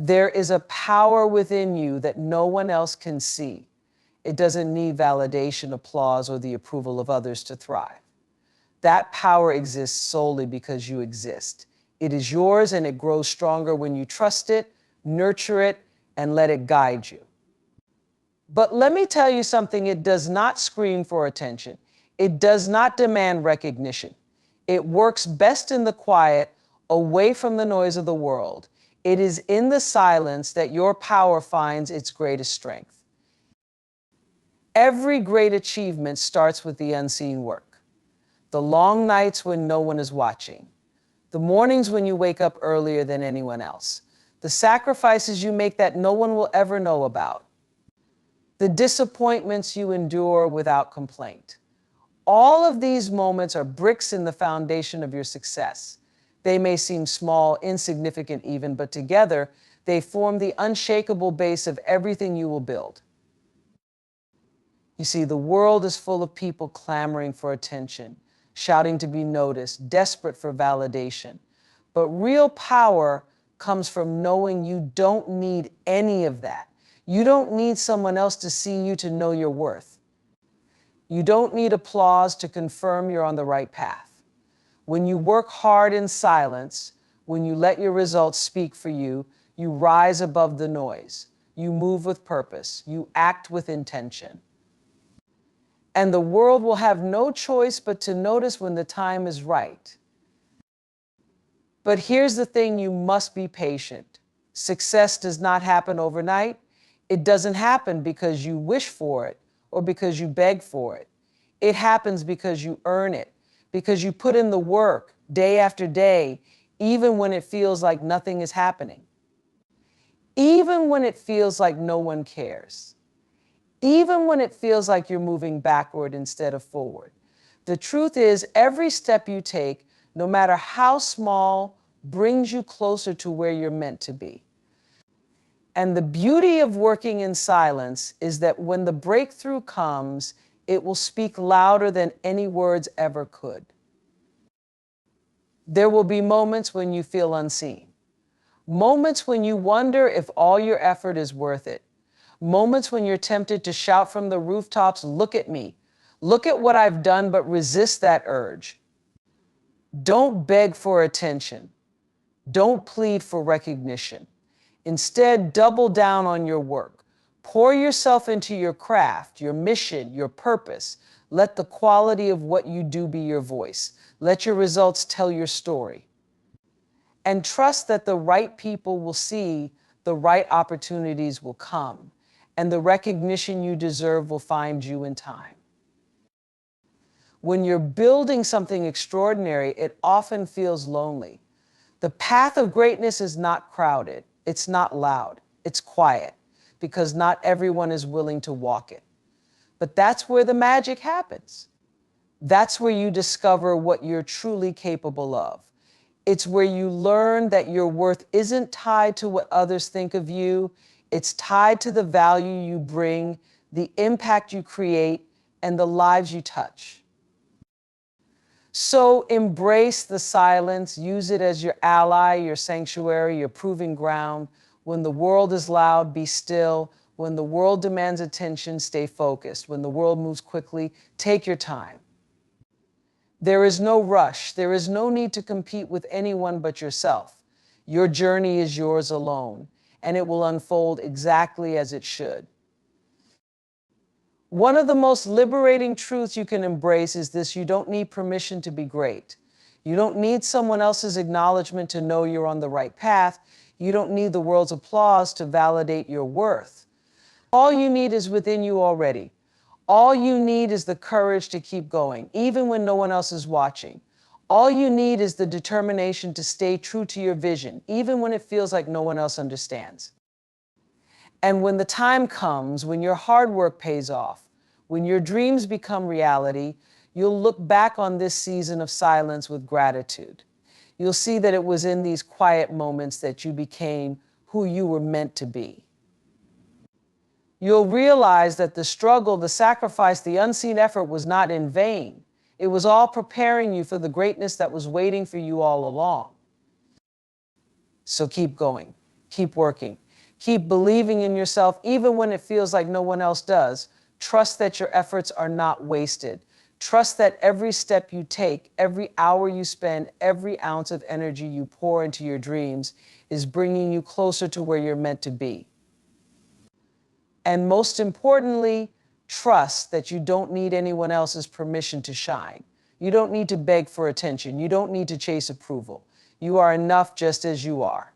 There is a power within you that no one else can see. It doesn't need validation, applause, or the approval of others to thrive. That power exists solely because you exist. It is yours, and it grows stronger when you trust it, nurture it, and let it guide you. But let me tell you something, it does not scream for attention. It does not demand recognition. It works best in the quiet, away from the noise of the world. It is in the silence that your power finds its greatest strength. Every great achievement starts with the unseen work. The long nights when no one is watching. The mornings when you wake up earlier than anyone else. The sacrifices you make that no one will ever know about. The disappointments you endure without complaint. All of these moments are bricks in the foundation of your success. They may seem small, insignificant even, but together they form the unshakable base of everything you will build. You see, the world is full of people clamoring for attention, shouting to be noticed, desperate for validation. But real power comes from knowing you don't need any of that. You don't need someone else to see you to know your worth. You don't need applause to confirm you're on the right path. When you work hard in silence, when you let your results speak for you, you rise above the noise. You move with purpose. You act with intention. And the world will have no choice but to notice when the time is right. But here's the thing, you must be patient. Success does not happen overnight. It doesn't happen because you wish for it or because you beg for it. It happens because you earn it, because you put in the work day after day, even when it feels like nothing is happening. Even when it feels like no one cares. Even when it feels like you're moving backward instead of forward. The truth is, every step you take, no matter how small, brings you closer to where you're meant to be. And the beauty of working in silence is that when the breakthrough comes, it will speak louder than any words ever could. There will be moments when you feel unseen. Moments when you wonder if all your effort is worth it. Moments when you're tempted to shout from the rooftops, "Look at me. Look at what I've done," but resist that urge. Don't beg for attention. Don't plead for recognition. Instead, double down on your work. Pour yourself into your craft, your mission, your purpose. Let the quality of what you do be your voice. Let your results tell your story. And trust that the right people will see, the right opportunities will come, and the recognition you deserve will find you in time. When you're building something extraordinary, it often feels lonely. The path of greatness is not crowded. It's not loud. It's quiet, because not everyone is willing to walk it. But that's where the magic happens. That's where you discover what you're truly capable of. It's where you learn that your worth isn't tied to what others think of you. It's tied to the value you bring, the impact you create, and the lives you touch. So embrace the silence, use it as your ally, your sanctuary, your proving ground. When the world is loud, be still. When the world demands attention, stay focused. When the world moves quickly, take your time. There is no rush. There is no need to compete with anyone but yourself. Your journey is yours alone, and it will unfold exactly as it should. One of the most liberating truths you can embrace is this: you don't need permission to be great. You don't need someone else's acknowledgement to know you're on the right path. You don't need the world's applause to validate your worth. All you need is within you already. All you need is the courage to keep going, even when no one else is watching. All you need is the determination to stay true to your vision, even when it feels like no one else understands. And when the time comes, when your hard work pays off, when your dreams become reality, you'll look back on this season of silence with gratitude. You'll see that it was in these quiet moments that you became who you were meant to be. You'll realize that the struggle, the sacrifice, the unseen effort was not in vain. It was all preparing you for the greatness that was waiting for you all along. So keep going. Keep working. Keep believing in yourself even when it feels like no one else does. Trust that your efforts are not wasted. Trust that every step you take, every hour you spend, every ounce of energy you pour into your dreams is bringing you closer to where you're meant to be. And most importantly, trust that you don't need anyone else's permission to shine. You don't need to beg for attention. You don't need to chase approval. You are enough just as you are.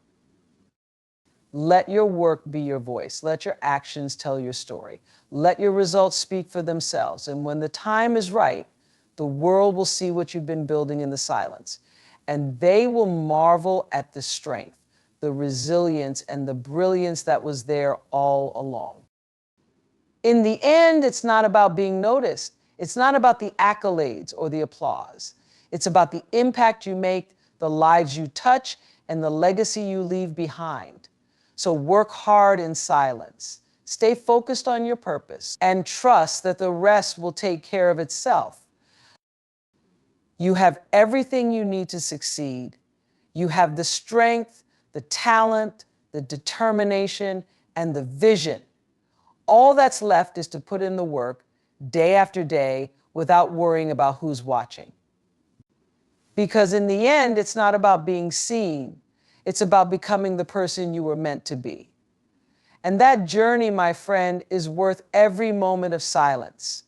Let your work be your voice. Let your actions tell your story. Let your results speak for themselves. And when the time is right, the world will see what you've been building in the silence. And they will marvel at the strength, the resilience, and the brilliance that was there all along. In the end, it's not about being noticed. It's not about the accolades or the applause. It's about the impact you make, the lives you touch, and the legacy you leave behind. So work hard in silence. Stay focused on your purpose and trust that the rest will take care of itself. You have everything you need to succeed. You have the strength, the talent, the determination, and the vision. All that's left is to put in the work day after day without worrying about who's watching. Because in the end, it's not about being seen. It's about becoming the person you were meant to be. And that journey, my friend, is worth every moment of silence.